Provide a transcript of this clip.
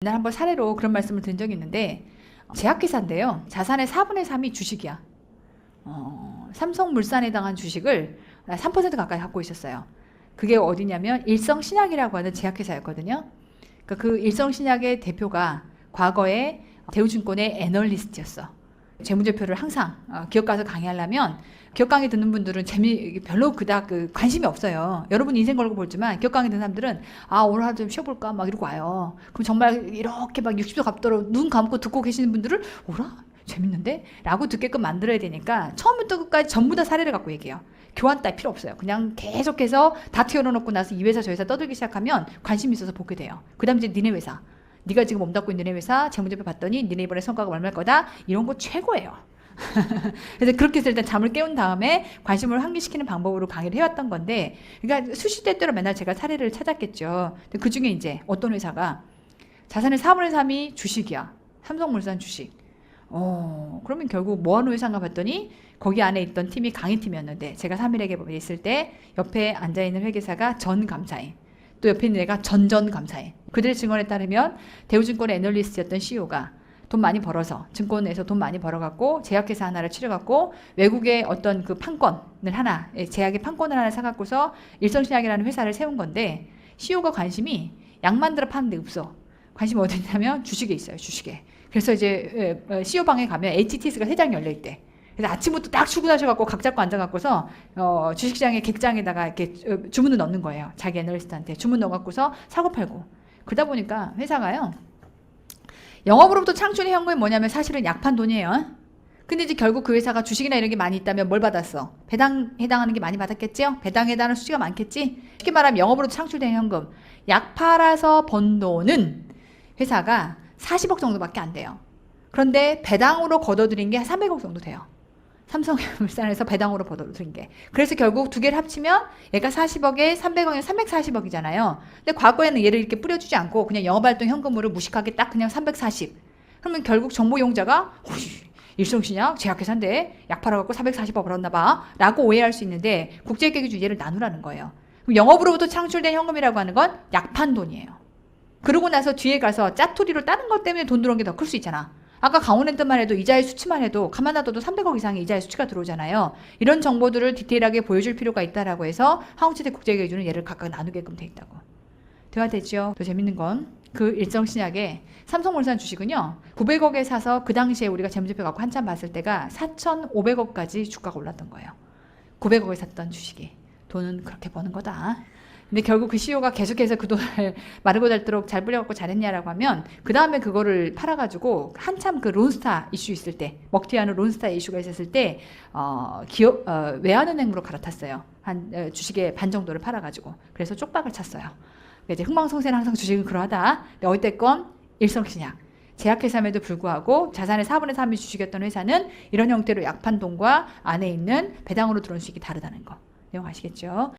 옛날 한번 사례로 그런 말씀을 드린 적이 있는데, 제약회사인데요. 자산의 4분의 3이 주식이야. 삼성물산에 해당한 주식을 3% 가까이 갖고 있었어요. 그게 어디냐면 일성신약이라고 하는 제약회사였거든요. 그러니까 그 일성신약의 대표가 과거에 대우증권의 애널리스트였어. 재무제표를 항상 기업 가서 강의하려면, 기업 강의 듣는 분들은 별로 그닥 관심이 없어요. 여러분 인생 걸고 보지만 기업 강의 듣는 사람들은 오늘 하루 좀 쉬어볼까 막 이러고 와요. 그럼 정말 이렇게 막 60도 감도록 눈 감고 듣고 계시는 분들은 오라? 재밌는데? 라고 듣게끔 만들어야 되니까 처음부터 끝까지 전부 다 사례를 갖고 얘기해요. 교환 따위 필요 없어요. 그냥 계속해서 다 튀어놓고 나서 이 회사 저 회사 떠들기 시작하면 관심이 있어서 보게 돼요. 그 다음 이제 니네 회사, 네가 지금 몸담고 있는 니네 회사 재무제표 봤더니 니네 이번에 성과가 얼마일 거다, 이런 거 최고예요. 그래서 그렇게 해서 일단 잠을 깨운 다음에 관심을 환기시키는 방법으로 강의를 해왔던 건데, 그러니까 수시대대로 맨날 제가 사례를 찾았겠죠. 그 중에 이제 어떤 회사가 자산의 4분의 3이 주식이야. 삼성물산 주식. 그러면 결국 뭐 하는 회사인가 봤더니 거기 안에 있던 팀이 강의팀이었는데, 제가 3일에게 있을 때 옆에 앉아있는 회계사가 전 감사인, 또 옆에 있는 애가 전전 감사인. 그들의 증언에 따르면 대우증권의 애널리스트였던 CEO가 돈 많이 벌어서, 증권에서 돈 많이 벌어갖고 제약회사 하나를 치러갖고 외국의 어떤 그 판권을 하나, 제약의 판권을 하나 사갖고서 일성신약이라는 회사를 세운 건데, CEO가 관심이 약 만들어 파는 데 없어. 관심이 어디 있냐면 주식에 있어요. 주식에. 그래서 이제 CEO 방에 가면 HTS가 3장이 열려있대. 그래서 아침부터 딱 출근하셔갖고 각 잡고 앉아갖고서 주식시장의 객장에다가 이렇게 주문을 넣는 거예요. 자기 애널리스트한테 주문 넣어갖고서 사고 팔고. 그러다 보니까 회사가요, 영업으로부터 창출의 현금이 뭐냐면 사실은 약판 돈이에요. 근데 이제 결국 그 회사가 주식이나 이런 게 많이 있다면 뭘 받았어? 배당 해당하는 게 많이 받았겠죠? 배당에 해당하는 수지가 많겠지? 쉽게 말하면 영업으로 창출된 현금, 약 팔아서 번 돈은 회사가 40억 정도밖에 안 돼요. 그런데 배당으로 걷어들인 게 한 300억 정도 돼요. 삼성물산에서 배당으로 걷어들인 게. 그래서 결국 두 개를 합치면 얘가 40억에 300억이면 340억이잖아요. 근데 과거에는 얘를 이렇게 뿌려주지 않고 그냥 영업활동 현금으로 무식하게 딱 그냥 340. 그러면 결국 정보 이용자가 일성신약 제약회사인데 약 팔아갖고 440억 벌었나 봐 라고 오해할 수 있는데, 국제회계 기준 얘를 나누라는 거예요. 그럼 영업으로부터 창출된 현금이라고 하는 건 약판 돈이에요. 그러고 나서 뒤에 가서 짜투리로 다른 것 때문에 돈 들어온 게 더 클 수 있잖아. 아까 강원랜드만 해도 이자의 수치만 해도 가만 놔둬도 300억 이상의 이자의 수치가 들어오잖아요. 이런 정보들을 디테일하게 보여줄 필요가 있다라고 해서 한국지대 국제기준은 얘를 각각 나누게끔 돼 있다고. 대화되죠? 더 재밌는 건 그 일성신약의 삼성물산 주식은요, 900억에 사서 그 당시에 우리가 재무제표 갖고 한참 봤을 때가 4,500억까지 주가가 올랐던 거예요. 900억에 샀던 주식이. 돈은 그렇게 버는 거다. 근데 결국 그 CEO가 계속해서 그 돈을 마르고 닳도록 잘 불려갖고 잘했냐라고 하면, 그 다음에 그거를 팔아가지고 한참 그 론스타 이슈 있을 때, 먹튀하는 론스타 이슈가 있었을 때 외환은행으로 갈아탔어요. 주식의 반 정도를 팔아가지고. 그래서 쪽박을 찼어요. 이제 흥망성쇠는 항상 주식은 그러하다. 근데 어쨌건 일성신약 제약회사임에도 불구하고 자산의 4분의 3이 주식이었던 회사는 이런 형태로 약판돈과 안에 있는 배당으로 들어온 수익이 다르다는 거. 내용 아시겠죠?